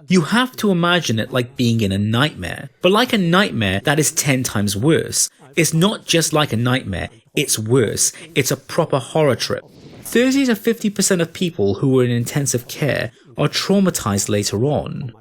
You have to imagine it like being in a nightmare, but like a nightmare that is 10 times worse. It's not just like a nightmare, it's worse. It's a proper horror trip. 30 to 50% of people who are in intensive care are traumatized later on.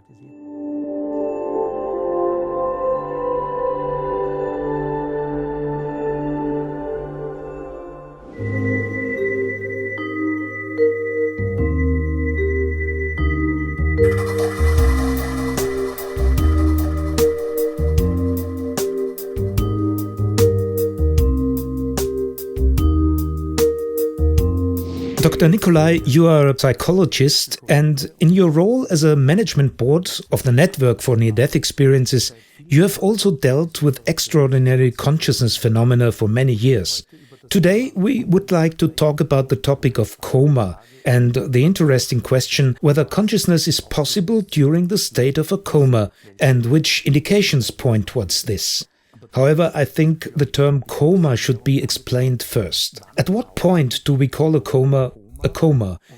Dr. Nicolai, you are a psychologist, and in your role as a management board of the Network for Near-Death Experiences, you have also dealt with extraordinary consciousness phenomena for many years. Today, we would like to talk about the topic of coma and the interesting question whether consciousness is possible during the state of a coma and which indications point towards this. However, I think the term coma should be explained first. At what point do we call a coma,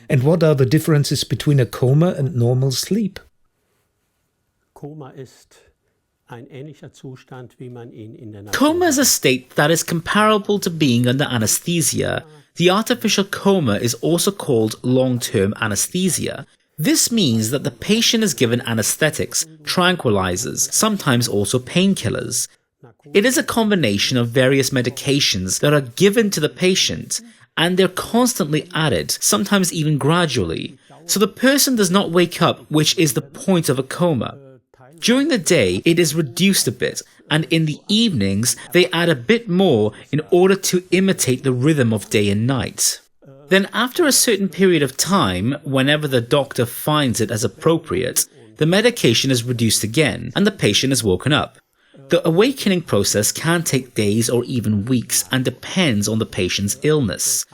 and what are the differences between a coma and normal sleep? Coma is a state that is comparable to being under anesthesia. The artificial coma is also called long-term anesthesia. This means that the patient is given anesthetics, tranquilizers, sometimes also painkillers. It is a combination of various medications that are given to the patient, and they're constantly added, sometimes even gradually, so the person does not wake up, which is the point of a coma. During the day, it is reduced a bit, and in the evenings, they add a bit more in order to imitate the rhythm of day and night. Then after a certain period of time, whenever the doctor finds it as appropriate, the medication is reduced again, and the patient is woken up. The awakening process can take days or even weeks and depends on the patient's illness.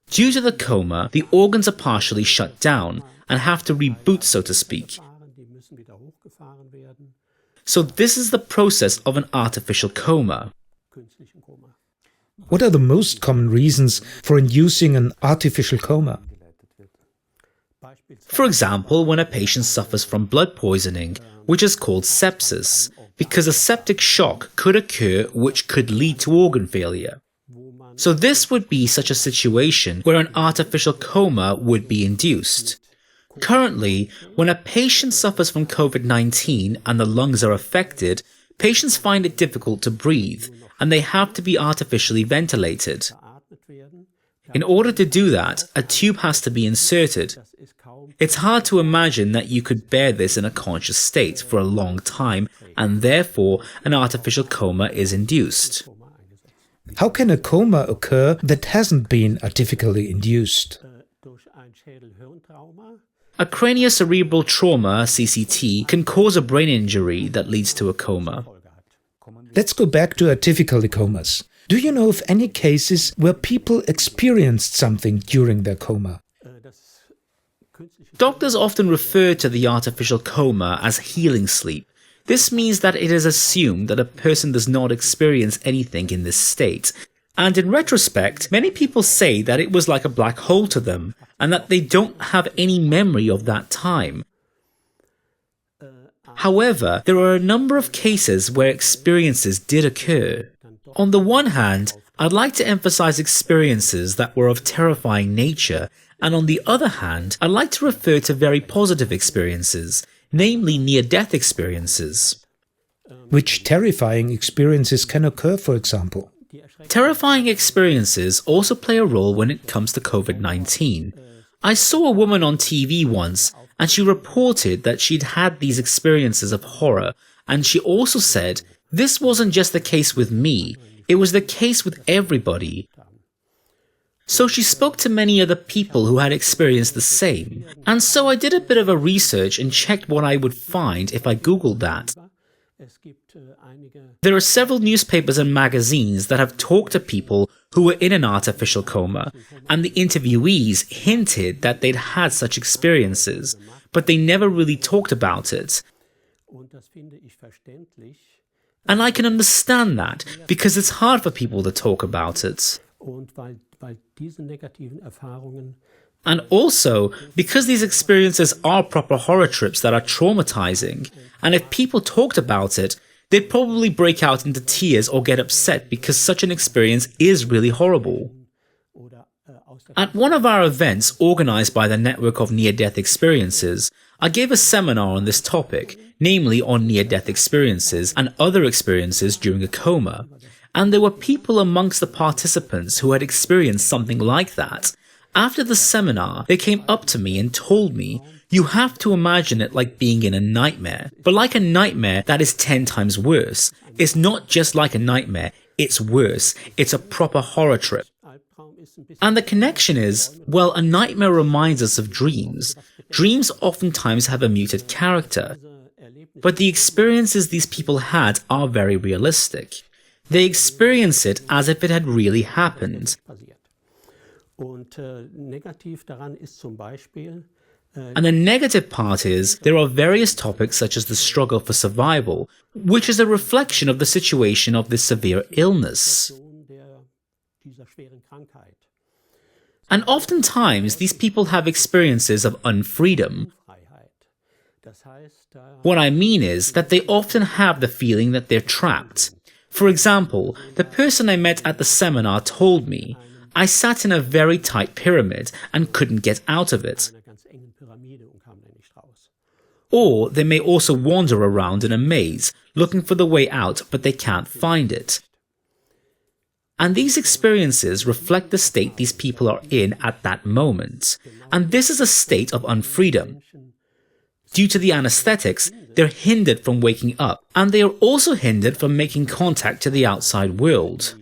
Due to the coma, the organs are partially shut down and have to reboot, so to speak. So this is the process of an artificial coma. What are the most common reasons for inducing an artificial coma? For example, when a patient suffers from blood poisoning, which is called sepsis, because a septic shock could occur which could lead to organ failure. So this would be such a situation where an artificial coma would be induced. Currently, when a patient suffers from COVID-19 and the lungs are affected, patients find it difficult to breathe, and they have to be artificially ventilated. In order to do that, a tube has to be inserted. It's hard to imagine that you could bear this in a conscious state for a long time, and therefore an artificial coma is induced. How can a coma occur that hasn't been artificially induced? A craniocerebral trauma, CCT, can cause a brain injury that leads to a coma. Let's go back to atypical comas. Do you know of any cases where people experienced something during their coma? Doctors often refer to the artificial coma as healing sleep. This means that it is assumed that a person does not experience anything in this state. And in retrospect, many people say that it was like a black hole to them, and that they don't have any memory of that time. However, there are a number of cases where experiences did occur. On the one hand, I'd like to emphasize experiences that were of terrifying nature, and on the other hand, I'd like to refer to very positive experiences, namely near-death experiences. Which terrifying experiences can occur, for example? Terrifying experiences also play a role when it comes to COVID-19. I saw a woman on TV once, and she reported that she'd had these experiences of horror, and she also said, "This wasn't just the case with me, it was the case with everybody." So she spoke to many other people who had experienced the same, and so I did a bit of a research and checked what I would find if I googled that. There are several newspapers and magazines that have talked to people who were in an artificial coma, and the interviewees hinted that they'd had such experiences, but they never really talked about it. And I can understand that, because it's hard for people to talk about it. And also, because these experiences are proper horror trips that are traumatizing, and if people talked about it, they'd probably break out into tears or get upset because such an experience is really horrible. At one of our events organized by the Network of Near-Death Experiences, I gave a seminar on this topic, namely on near-death experiences and other experiences during a coma, and there were people amongst the participants who had experienced something like that. After the seminar, they came up to me and told me, "You have to imagine it like being in a nightmare, but like a nightmare that is 10 times worse. It's not just like a nightmare, it's worse. It's a proper horror trip." And the connection is, well, a nightmare reminds us of dreams. Dreams oftentimes have a muted character, but the experiences these people had are very realistic. They experience it as if it had really happened. And the negative part is, there are various topics such as the struggle for survival, which is a reflection of the situation of this severe illness. And oftentimes, these people have experiences of unfreedom. What I mean is that they often have the feeling that they're trapped. For example, the person I met at the seminar told me, "I sat in a very tight pyramid and couldn't get out of it." Or they may also wander around in a maze, looking for the way out, but they can't find it. And these experiences reflect the state these people are in at that moment. And this is a state of unfreedom. Due to the anesthetics, they're hindered from waking up, and they are also hindered from making contact to the outside world.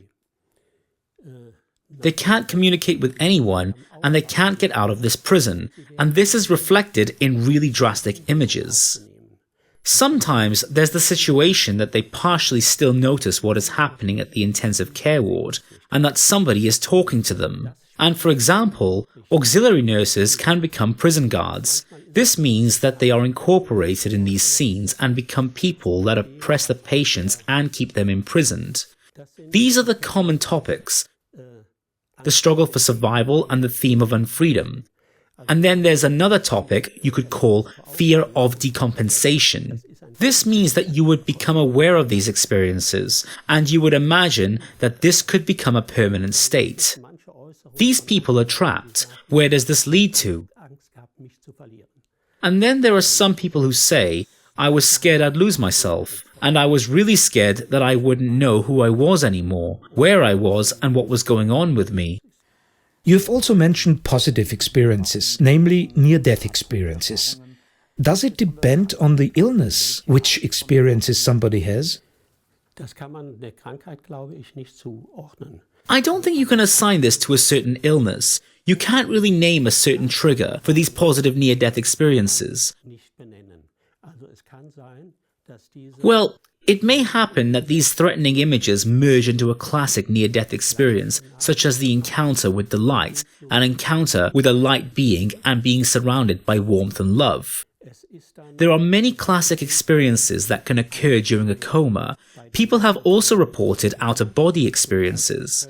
They can't communicate with anyone, and they can't get out of this prison, and this is reflected in really drastic images. Sometimes there's the situation that they partially still notice what is happening at the intensive care ward, and that somebody is talking to them. And for example, auxiliary nurses can become prison guards. This means that they are incorporated in these scenes and become people that oppress the patients and keep them imprisoned. These are the common topics: the struggle for survival and the theme of unfreedom. And then there's another topic you could call fear of decompensation. This means that you would become aware of these experiences, and you would imagine that this could become a permanent state. These people are trapped. Where does this lead to? And then there are some people who say, "I was scared I'd lose myself, and I was really scared that I wouldn't know who I was anymore, where I was, and what was going on with me." You have also mentioned positive experiences, namely near-death experiences. Does it depend on the illness which experiences somebody has? I don't think you can assign this to a certain illness. You can't really name a certain trigger for these positive near-death experiences. Well, it may happen that these threatening images merge into a classic near-death experience, such as the encounter with the light, an encounter with a light being and being surrounded by warmth and love. There are many classic experiences that can occur during a coma. People have also reported out-of-body experiences.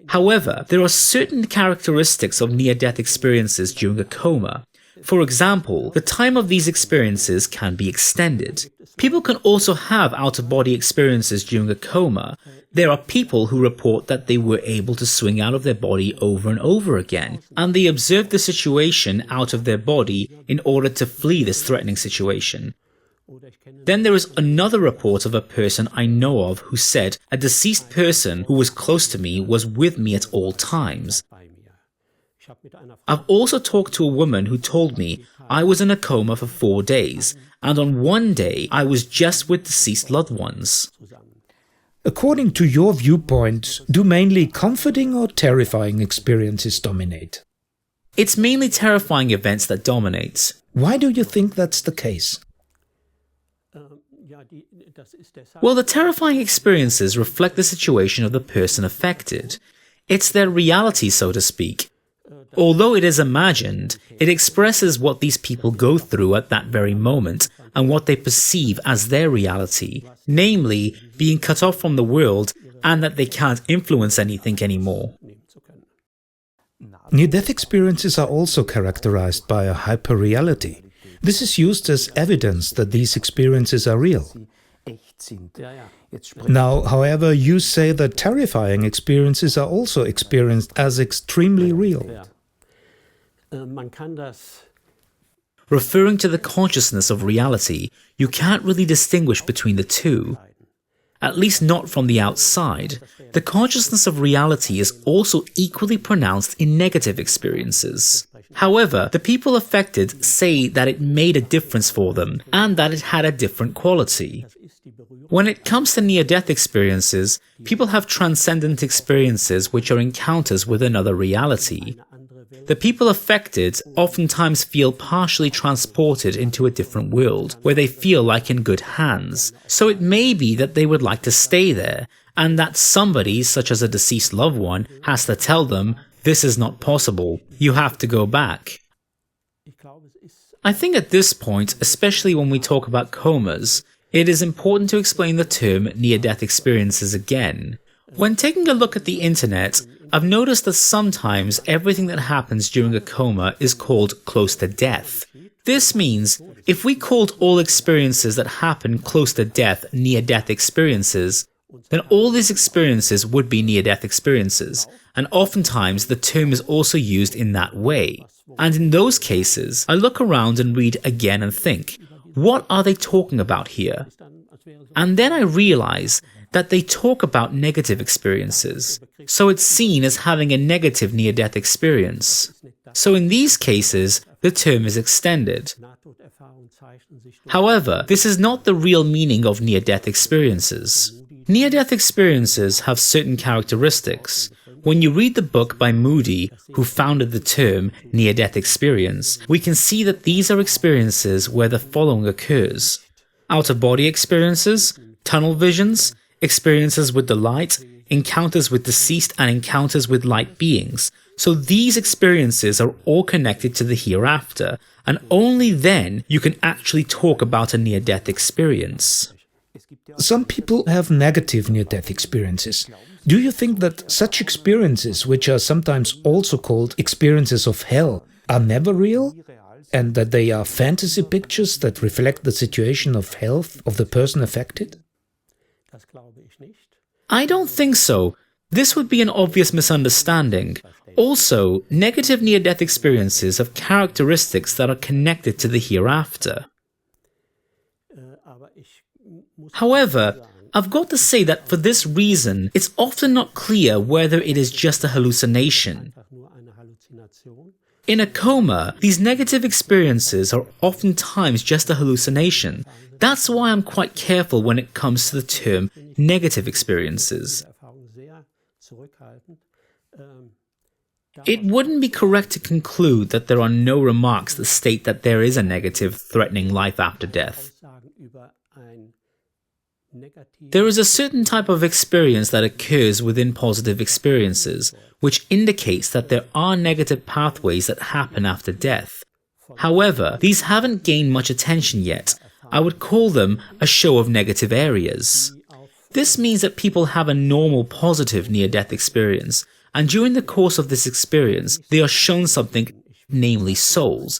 However, there are certain characteristics of near-death experiences during a coma. For example, the time of these experiences can be extended. People can also have out-of-body experiences during a coma. There are people who report that they were able to swing out of their body over and over again, and they observed the situation out of their body in order to flee this threatening situation. Then there is another report of a person I know of who said a deceased person who was close to me was with me at all times. I've also talked to a woman who told me I was in a coma for 4 days, and on one day I was just with deceased loved ones. According to your viewpoint, do mainly comforting or terrifying experiences dominate? It's mainly terrifying events that dominate. Why do you think that's the case? Well, the terrifying experiences reflect the situation of the person affected. It's their reality, so to speak. Although it is imagined, it expresses what these people go through at that very moment and what they perceive as their reality, namely being cut off from the world and that they can't influence anything anymore. Near-death experiences are also characterized by a hyperreality. This is used as evidence that these experiences are real. Now, however, you say that terrifying experiences are also experienced as extremely real. Referring to the consciousness of reality, you can't really distinguish between the two. At least not from the outside. The consciousness of reality is also equally pronounced in negative experiences. However, the people affected say that it made a difference for them and that it had a different quality. When it comes to near-death experiences, people have transcendent experiences which are encounters with another reality. The people affected oftentimes feel partially transported into a different world, where they feel like in good hands. So it may be that they would like to stay there, and that somebody, such as a deceased loved one, has to tell them, this is not possible, you have to go back. I think at this point, especially when we talk about comas, it is important to explain the term near-death experiences again. When taking a look at the internet, I've noticed that sometimes everything that happens during a coma is called close to death. This means if we called all experiences that happen close to death near-death experiences, then all these experiences would be near-death experiences, and oftentimes the term is also used in that way. And in those cases, I look around and read again and think, what are they talking about here? And then I realize that they talk about negative experiences, so it's seen as having a negative near-death experience. So in these cases, the term is extended. However, this is not the real meaning of near-death experiences. Near-death experiences have certain characteristics. When you read the book by Moody, who founded the term near-death experience, we can see that these are experiences where the following occurs: out-of-body experiences, tunnel visions, experiences with the light, encounters with deceased and encounters with light beings. So these experiences are all connected to the hereafter, and only then you can actually talk about a near-death experience. Some people have negative near-death experiences. Do you think that such experiences, which are sometimes also called experiences of hell, are never real? And that they are fantasy pictures that reflect the situation of health of the person affected? I don't think so. This would be an obvious misunderstanding. Also, negative near-death experiences have characteristics that are connected to the hereafter. However, I've got to say that for this reason, it's often not clear whether it is just a hallucination. In a coma, these negative experiences are oftentimes just a hallucination. That's why I'm quite careful when it comes to the term negative experiences. It wouldn't be correct to conclude that there are no remarks that state that there is a negative, threatening life after death. There is a certain type of experience that occurs within positive experiences, which indicates that there are negative pathways that happen after death. However, these haven't gained much attention yet. I would call them a show of negative areas. This means that people have a normal positive near-death experience, and during the course of this experience, they are shown something, namely souls.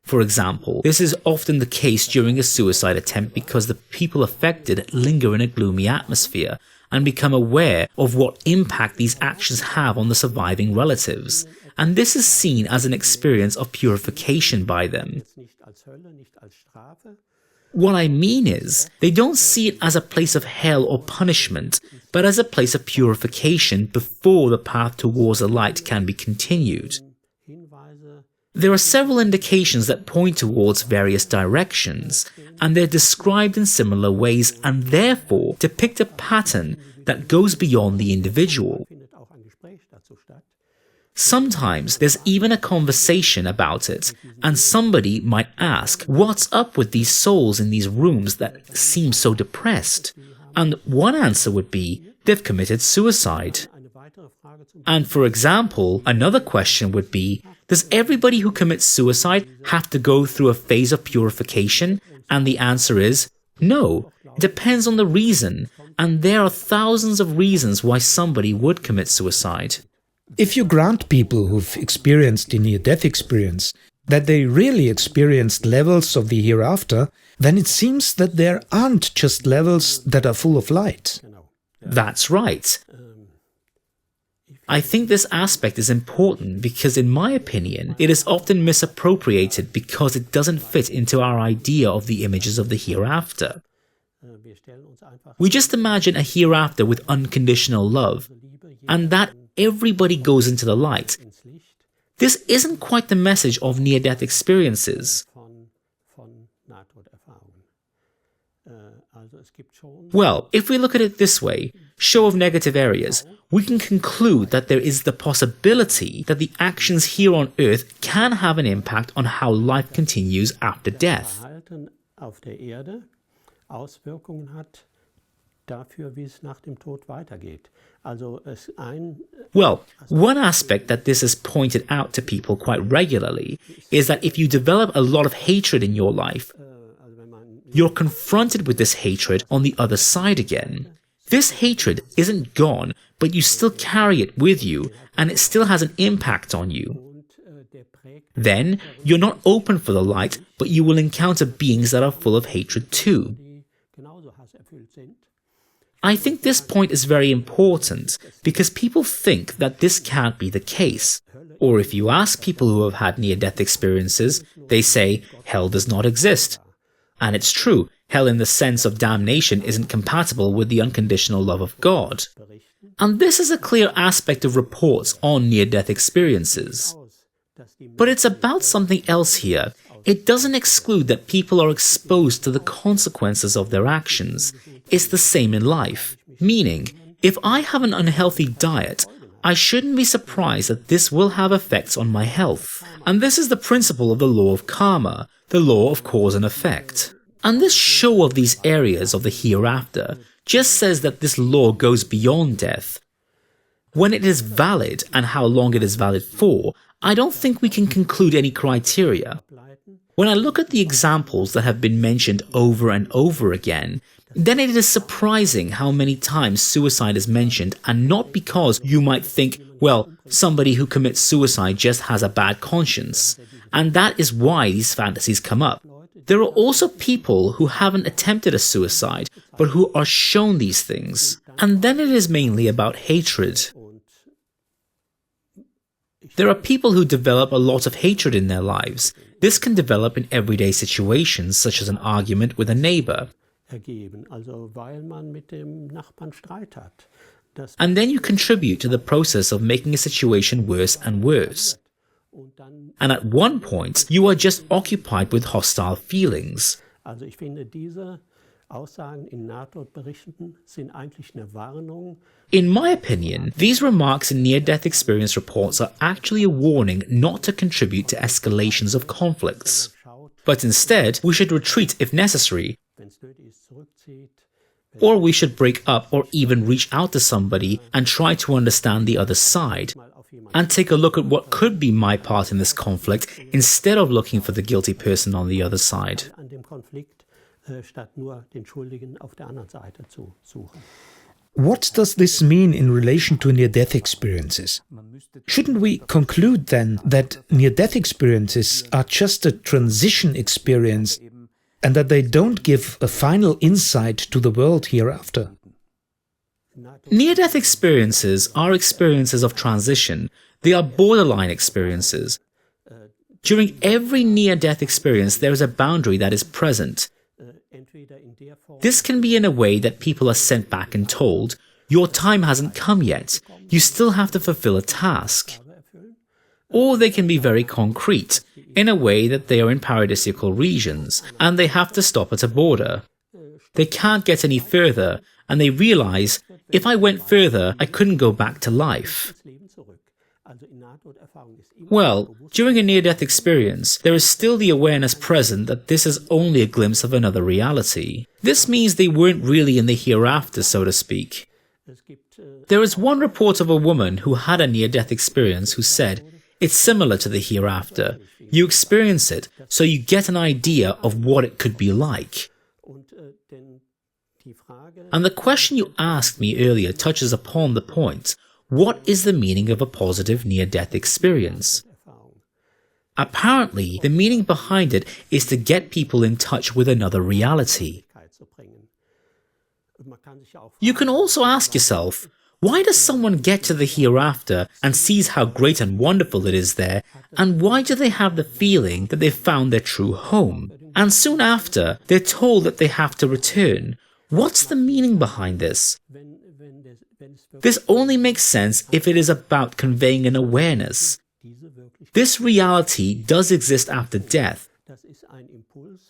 For example, this is often the case during a suicide attempt because the people affected linger in a gloomy atmosphere and become aware of what impact these actions have on the surviving relatives, and this is seen as an experience of purification by them. What I mean is, they don't see it as a place of hell or punishment, but as a place of purification before the path towards the light can be continued. There are several indications that point towards various directions, and they're described in similar ways and therefore depict a pattern that goes beyond the individual. Sometimes there's even a conversation about it, and somebody might ask, what's up with these souls in these rooms that seem so depressed? And one answer would be, they've committed suicide. And for example, another question would be, does everybody who commits suicide have to go through a phase of purification? And the answer is, no, it depends on the reason, and there are thousands of reasons why somebody would commit suicide. If you grant people who've experienced the near-death experience that they really experienced levels of the hereafter, then it seems that there aren't just levels that are full of light. That's right. I think this aspect is important because, in my opinion, it is often misappropriated because it doesn't fit into our idea of the images of the hereafter. We just imagine a hereafter with unconditional love, and that everybody goes into the light. This isn't quite the message of near-death experiences. Well, if we look at it this way, show of negative areas, we can conclude that there is the possibility that the actions here on Earth can have an impact on how life continues after death. Well, one aspect that this is pointed out to people quite regularly is that if you develop a lot of hatred in your life, you're confronted with this hatred on the other side again. This hatred isn't gone, but you still carry it with you, and it still has an impact on you. Then, you're not open for the light, but you will encounter beings that are full of hatred too. I think this point is very important, because people think that this can't be the case. Or if you ask people who have had near-death experiences, they say, hell does not exist. And it's true, hell in the sense of damnation isn't compatible with the unconditional love of God. And this is a clear aspect of reports on near-death experiences. But it's about something else here. It doesn't exclude that people are exposed to the consequences of their actions. It's the same in life. Meaning, if I have an unhealthy diet, I shouldn't be surprised that this will have effects on my health. And this is the principle of the law of karma, the law of cause and effect. And this show of these areas of the hereafter just says that this law goes beyond death. When it is valid and how long it is valid for, I don't think we can conclude any criteria. When I look at the examples that have been mentioned over and over again, then it is surprising how many times suicide is mentioned, and not because you might think, well, somebody who commits suicide just has a bad conscience, and that is why these fantasies come up. There are also people who haven't attempted a suicide, but who are shown these things, and then it is mainly about hatred. There are people who develop a lot of hatred in their lives. This can develop in everyday situations, such as an argument with a neighbor. And then you contribute to the process of making a situation worse and worse. And at one point, you are just occupied with hostile feelings. In my opinion, these remarks in near-death experience reports are actually a warning not to contribute to escalations of conflicts. But instead, we should retreat if necessary, or we should break up or even reach out to somebody and try to understand the other side, and take a look at what could be my part in this conflict instead of looking for the guilty person on the other side. What does this mean in relation to near-death experiences? Shouldn't we conclude then that near-death experiences are just a transition experience and that they don't give a final insight to the world hereafter? Near-death experiences are experiences of transition. They are borderline experiences. During every near-death experience, there is a boundary that is present. This can be in a way that people are sent back and told, your time hasn't come yet, you still have to fulfill a task. Or they can be very concrete, in a way that they are in paradisiacal regions, and they have to stop at a border. They can't get any further, and they realize, if I went further, I couldn't go back to life. Well, during a near-death experience, there is still the awareness present that this is only a glimpse of another reality. This means they weren't really in the hereafter, so to speak. There is one report of a woman who had a near-death experience who said, it's similar to the hereafter. You experience it, so you get an idea of what it could be like. And the question you asked me earlier touches upon the point. what is the meaning of a positive near-death experience? Apparently, the meaning behind it is to get people in touch with another reality. You can also ask yourself, why does someone get to the hereafter and sees how great and wonderful it is there, and why do they have the feeling that they've found their true home? And soon after, they're told that they have to return. What's the meaning behind this? This only makes sense if it is about conveying an awareness. This reality does exist after death.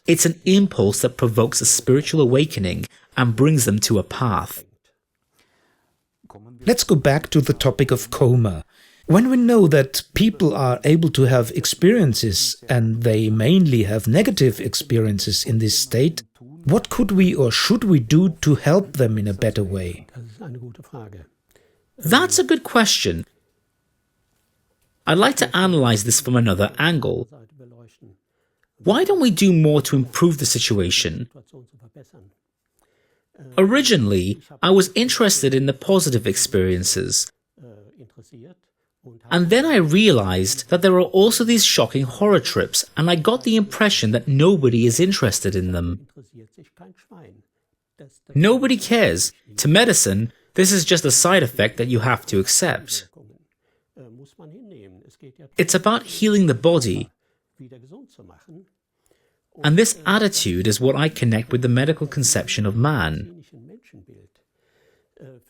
It's an impulse that provokes a spiritual awakening and brings them to a path. Let's go back to the topic of coma. When we know that people are able to have experiences, and they mainly have negative experiences in this state, what could we or should we do to help them in a better way? That's a good question. I'd like to analyze this from another angle. Why don't we do more to improve the situation? Originally, I was interested in the positive experiences. And then I realized that there are also these shocking horror trips, and I got the impression that nobody is interested in them. Nobody cares. To medicine, this is just a side effect that you have to accept. It's about healing the body. And this attitude is what I connect with the medical conception of man.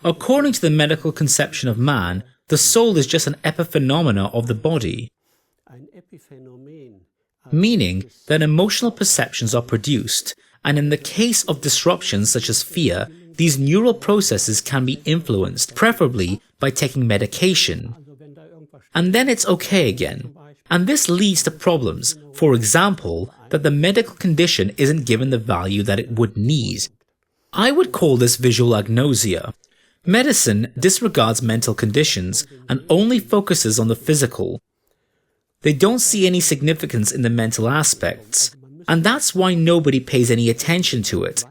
According to the medical conception of man, the soul is just an epiphenomena of the body, meaning that emotional perceptions are produced, and in the case of disruptions such as fear, these neural processes can be influenced, preferably by taking medication. And then it's okay again. And this leads to problems, for example, that the medical condition isn't given the value that it would need. I would call this visual agnosia. Medicine disregards mental conditions and only focuses on the physical. They don't see any significance in the mental aspects, and that's why nobody pays any attention to it.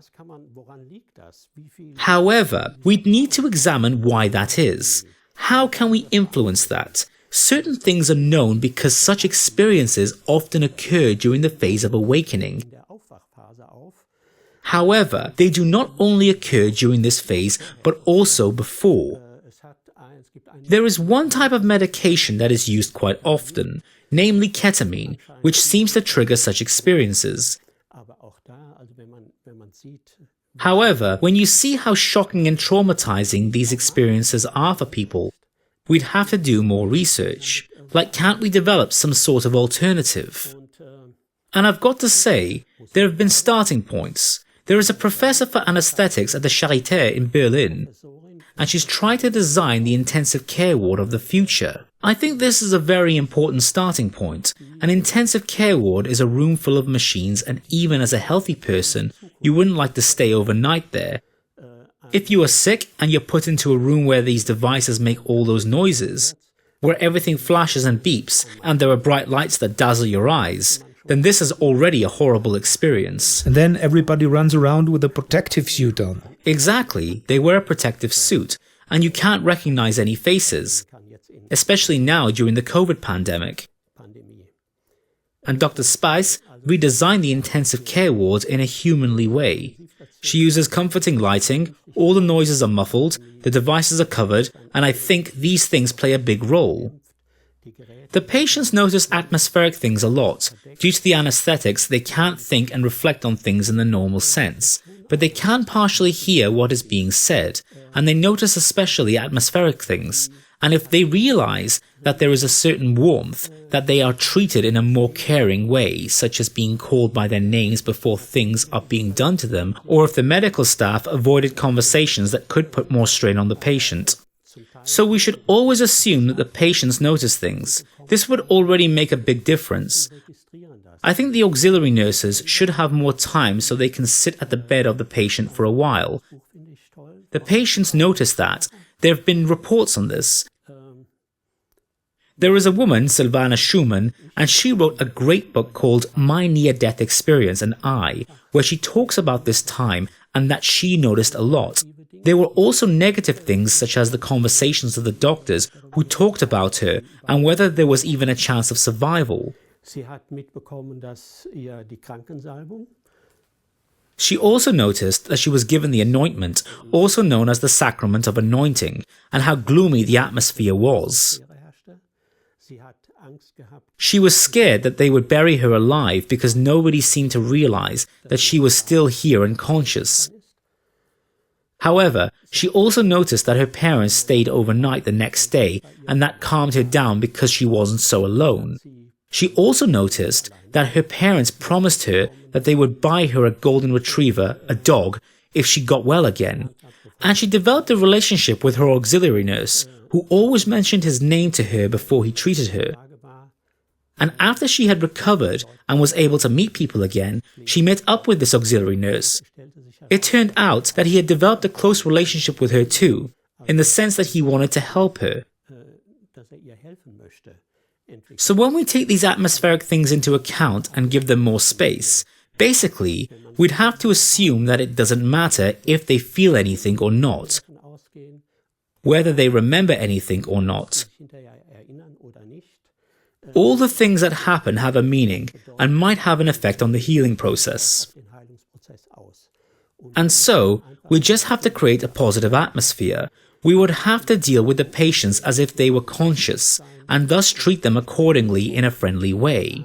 However, we'd need to examine why that is. How can we influence that? Certain things are known because such experiences often occur during the phase of awakening. However, they do not only occur during this phase, but also before. There is one type of medication that is used quite often, namely ketamine, which seems to trigger such experiences. However, when you see how shocking and traumatizing these experiences are for people, we'd have to do more research. Like, can't we develop some sort of alternative? And I've got to say, there have been starting points. There is a professor for anesthetics at the Charité in Berlin, and she's trying to design the intensive care ward of the future. I think this is a very important starting point. An intensive care ward is a room full of machines, and even as a healthy person, you wouldn't like to stay overnight there. If you are sick and you're put into a room where these devices make all those noises, where everything flashes and beeps, and there are bright lights that dazzle your eyes, then this is already a horrible experience. And then everybody runs around with a protective suit on. Exactly, they wear a protective suit, and you can't recognize any faces, especially now during the COVID pandemic. And Dr. Spice redesigned the intensive care ward in a humanly way. She uses comforting lighting, all the noises are muffled, the devices are covered, and I think these things play a big role. The patients notice atmospheric things a lot. Due to the anesthetics, they can't think and reflect on things in the normal sense, but they can partially hear what is being said, and they notice especially atmospheric things. And if they realize that there is a certain warmth, that they are treated in a more caring way, such as being called by their names before things are being done to them, or if the medical staff avoided conversations that could put more strain on the patient. So we should always assume that the patients notice things. This would already make a big difference. I think the auxiliary nurses should have more time so they can sit at the bed of the patient for a while. The patients notice that. There have been reports on this. There is a woman, Silvana Schumann, and she wrote a great book called My Near-Death Experience and I, where she talks about this time and that she noticed a lot. There were also negative things such as the conversations of the doctors who talked about her and whether there was even a chance of survival. She also noticed that she was given the anointment, also known as the sacrament of anointing, and how gloomy the atmosphere was. She was scared that they would bury her alive because nobody seemed to realize that she was still here and conscious. However, she also noticed that her parents stayed overnight the next day, and that calmed her down because she wasn't so alone. She also noticed that her parents promised her that they would buy her a golden retriever, a dog, if she got well again. And she developed a relationship with her auxiliary nurse, who always mentioned his name to her before he treated her. And after she had recovered and was able to meet people again, she met up with this auxiliary nurse. It turned out that he had developed a close relationship with her too, in the sense that he wanted to help her. So when we take these atmospheric things into account and give them more space, basically, we'd have to assume that it doesn't matter if they feel anything or not, whether they remember anything or not. All the things that happen have a meaning and might have an effect on the healing process. And so, we just have to create a positive atmosphere. We would have to deal with the patients as if they were conscious, and thus treat them accordingly in a friendly way.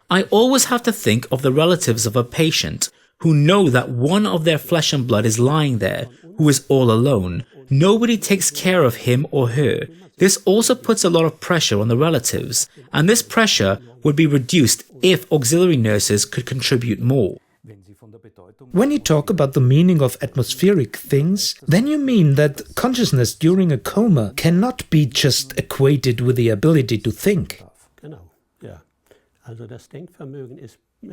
I always have to think of the relatives of a patient who know that one of their flesh and blood is lying there, who is all alone. Nobody takes care of him or her. This also puts a lot of pressure on the relatives, and this pressure would be reduced if auxiliary nurses could contribute more. When you talk about the meaning of atmospheric things, then you mean that consciousness during a coma cannot be just equated with the ability to think.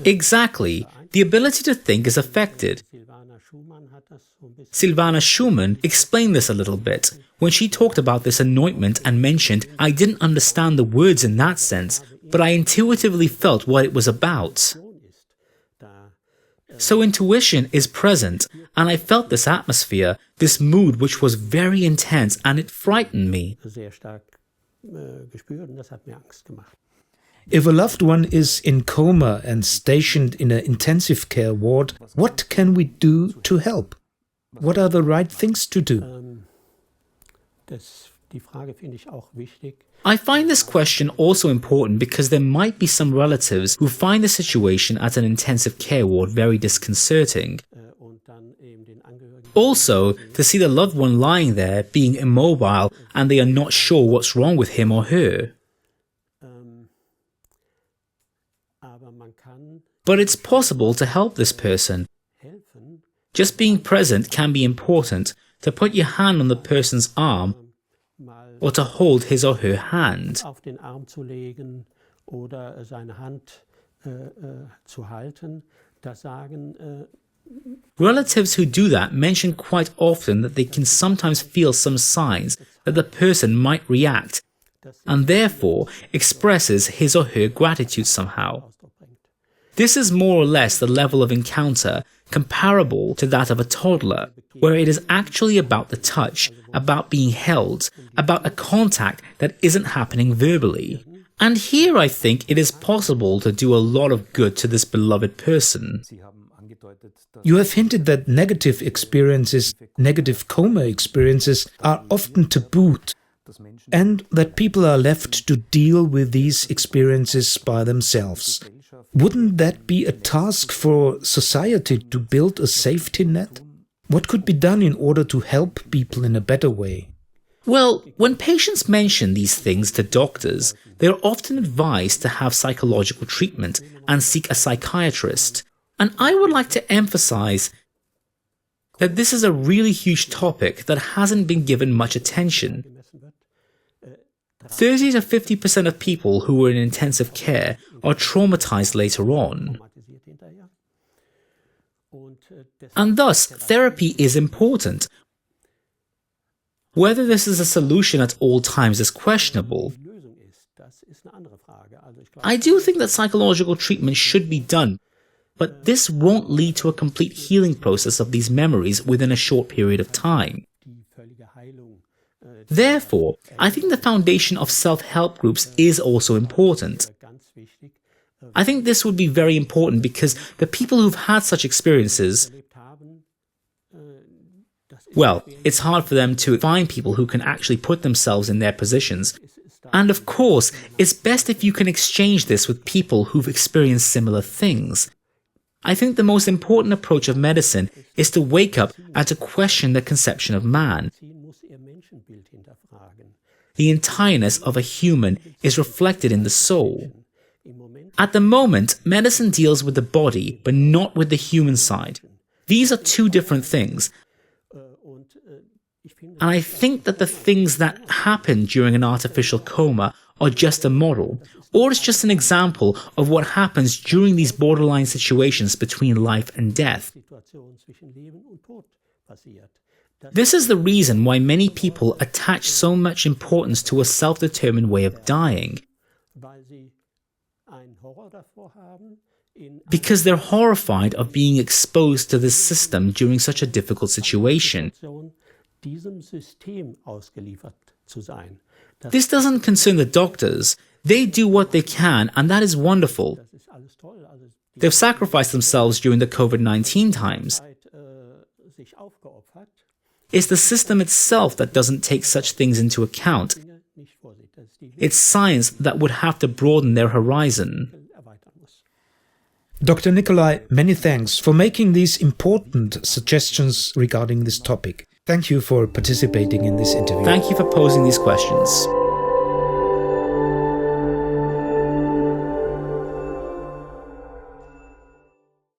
Exactly. The ability to think is affected. Silvana Schumann explained this a little bit when she talked about this anointment and mentioned, "I didn't understand the words in that sense, but I intuitively felt what it was about." So intuition is present, and I felt this atmosphere, this mood which was very intense, and it frightened me. If a loved one is in coma and stationed in an intensive care ward, what can we do to help? What are the right things to do? I find this question also important because there might be some relatives who find the situation at an intensive care ward very disconcerting. Also, to see the loved one lying there, being immobile, and they are not sure what's wrong with him or her. But it's possible to help this person. Just being present can be important, to put your hand on the person's arm, or to hold his or her hand. Relatives who do that mention quite often that they can sometimes feel some signs that the person might react, and therefore expresses his or her gratitude somehow. This is more or less the level of encounter comparable to that of a toddler, where it is actually about the touch, about being held, about a contact that isn't happening verbally. And here I think it is possible to do a lot of good to this beloved person. You have hinted that negative experiences, negative coma experiences, are often tabooed, and that people are left to deal with these experiences by themselves. Wouldn't that be a task for society to build a safety net? What could be done in order to help people in a better way? Well, when patients mention these things to doctors, they are often advised to have psychological treatment and seek a psychiatrist. And I would like to emphasize that this is a really huge topic that hasn't been given much attention. 30 to 50% of people who are in intensive care are traumatized later on. And thus, therapy is important. Whether this is a solution at all times is questionable. I do think that psychological treatment should be done, but this won't lead to a complete healing process of these memories within a short period of time. Therefore, I think the foundation of self-help groups is also important. I think this would be very important because the people who've had such experiences, well, it's hard for them to find people who can actually put themselves in their positions. And of course, it's best if you can exchange this with people who've experienced similar things. I think the most important approach of medicine is to wake up and to question the conception of man. The entireness of a human is reflected in the soul. At the moment, medicine deals with the body, but not with the human side. These are two different things. And I think that the things that happen during an artificial coma are just a model, or it's just an example of what happens during these borderline situations between life and death. This is the reason why many people attach so much importance to a self-determined way of dying. Because they're horrified of being exposed to this system during such a difficult situation. This doesn't concern the doctors. They do what they can, and that is wonderful. They've sacrificed themselves during the COVID-19 times. It's the system itself that doesn't take such things into account. It's science that would have to broaden their horizon. Dr. Nicolai, many thanks for making these important suggestions regarding this topic. Thank you for participating in this interview. Thank you for posing these questions.